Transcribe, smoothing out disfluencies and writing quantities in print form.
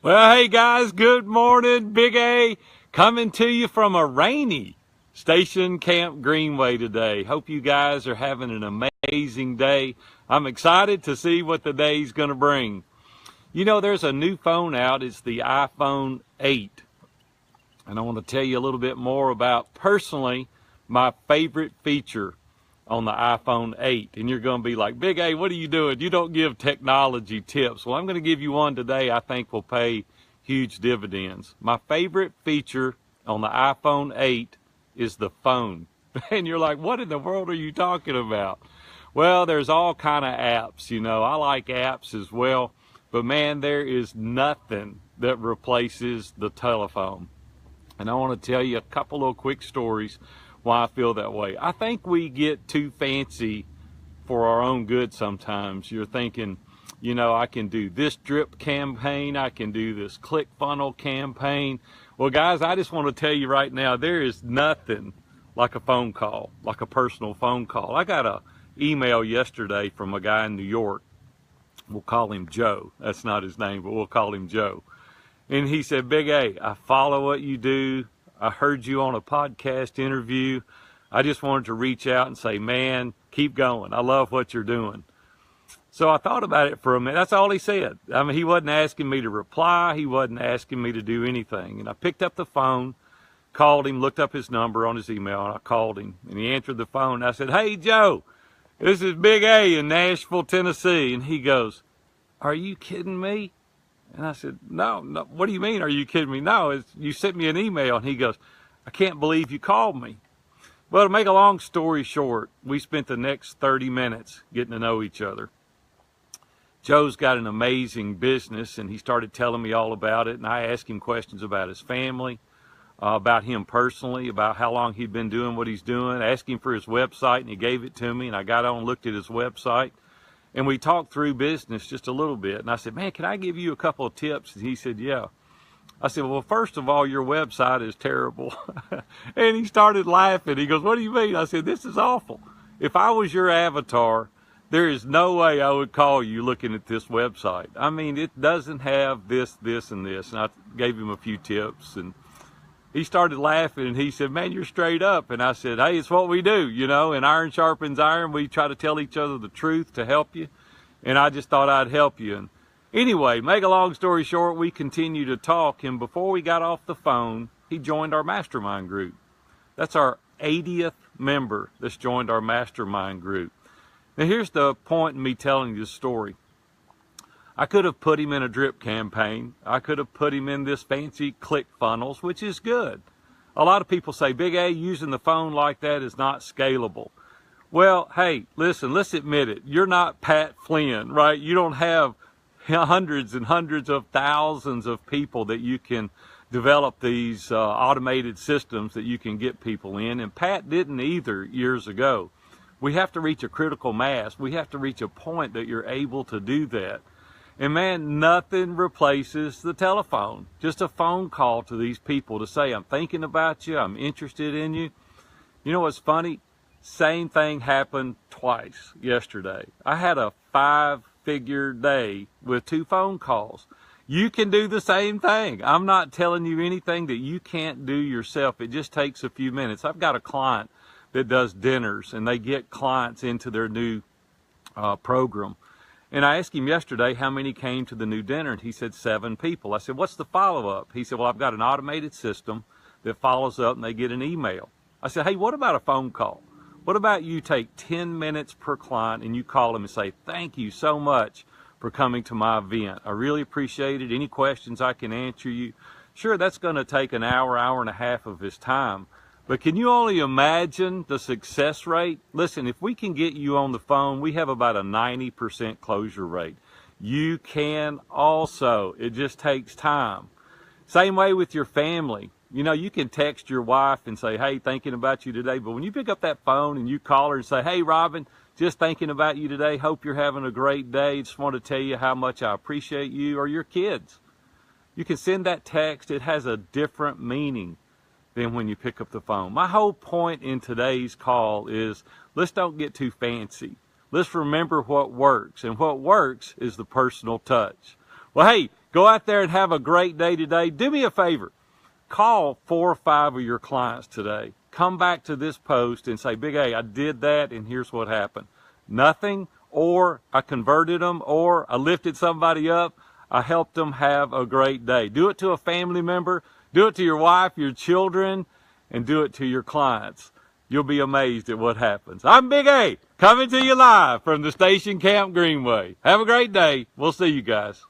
Well, hey guys, good morning. Big A coming to you from a rainy Station Camp Greenway today. Hope you guys are having an amazing day. I'm excited to see what the day's going to bring. You know, there's a new phone out. It's the iPhone 8. And I want to tell you a little bit more about, personally, my favorite feature on the iPhone 8. And you're going to be like, Big A, what are you doing? You don't give technology tips. Well, I'm going to give you one today I think will pay huge dividends. My favorite feature on the iPhone 8 is the phone. And you're like, what in the world are you talking about? Well, there's all kind of apps. You know, I like apps as well. But man, there is nothing that replaces the telephone. And I want to tell you a couple of quick stories why I feel that way. I think we get too fancy for our own good sometimes. You're thinking, you know, I can do this drip campaign, I can do this click funnel campaign. Well, guys, I just want to tell you right now, there is nothing like a phone call, like a personal phone call. I got an email yesterday from a guy in New York. We'll call him Joe. That's not his name, but we'll call him Joe. And he said, Big A, I follow what you do. I heard you on a podcast interview. I just wanted to reach out and say, man, keep going. I love what you're doing. So I thought about it for a minute. That's all he said. I mean, he wasn't asking me to reply. He wasn't asking me to do anything. And I picked up the phone, called him, looked up his number on his email, and I called him. And he answered the phone. I said, hey, Joe, this is Big A in Nashville, Tennessee. And he goes, are you kidding me? And I said, no, what do you mean, are you kidding me? No, you sent me an email. And he goes, I can't believe you called me. Well, to make a long story short, we spent the next 30 minutes getting to know each other. Joe's got an amazing business, and he started telling me all about it. And I asked him questions about his family, about him personally, about how long he'd been doing what he's doing. I asked him for his website, and he gave it to me. And I got on and looked at his website. And we talked through business just a little bit. And I said, man, can I give you a couple of tips? And he said, yeah. I said, well, first of all, your website is terrible. And he started laughing. He goes, what do you mean? I said, this is awful. If I was your avatar, there is no way I would call you looking at this website. I mean, it doesn't have this, this, and this. And I gave him a few tips. And he started laughing, and he said, man, you're straight up. And I said, hey, it's what we do, you know, and iron sharpens iron. We try to tell each other the truth to help you. And I just thought I'd help you. And anyway, make a long story short, we continued to talk. And before we got off the phone, he joined our mastermind group. That's our 80th member that's joined our mastermind group. Now, here's the point in me telling you this story. I could have put him in a drip campaign. I could have put him in this fancy click funnels, which is good. A lot of people say, Big A, using the phone like that is not scalable. Well, hey, listen, let's admit it. You're not Pat Flynn, right? You don't have hundreds and hundreds of thousands of people that you can develop these automated systems that you can get people in. And Pat didn't either years ago. We have to reach a critical mass. We have to reach a point that you're able to do that. And man, nothing replaces the telephone. Just a phone call to these people to say, I'm thinking about you, I'm interested in you. You know what's funny? Same thing happened twice yesterday. I had a 5-figure day with 2 phone calls. You can do the same thing. I'm not telling you anything that you can't do yourself. It just takes a few minutes. I've got a client that does dinners, and they get clients into their new program. And I asked him yesterday how many came to the new dinner, and he said 7 people. I said, what's the follow-up? He said, well, I've got an automated system that follows up, and they get an email. I said, hey, what about a phone call? What about you take 10 minutes per client, and you call them and say, thank you so much for coming to my event. I really appreciate it. Any questions I can answer you? Sure, that's going to take an hour, hour and a half of his time. But can you only imagine the success rate? Listen, if we can get you on the phone, we have about a 90% closure rate. You can also. It just takes time. Same way with your family. You know, you can text your wife and say, hey, thinking about you today. But when you pick up that phone and you call her and say, hey, Robin, just thinking about you today. Hope you're having a great day. Just want to tell you how much I appreciate you, or your kids. You can send that text. It has a different meaning than when you pick up the phone. My whole point in today's call is, let's don't get too fancy. Let's remember what works. And what works is the personal touch. Well, hey, Go out there and have a great day today. Do me a favor. Call 4 or 5 of your clients today. Come back to this post and say, Big A, I did that and here's what happened. Nothing, or I converted them, or I lifted somebody up. I helped them have a great day. Do it to a family member. Do it to your wife, your children, and do it to your clients. You'll be amazed at what happens. I'm Big A, coming to you live from the Station Camp Greenway. Have a great day. We'll see you guys.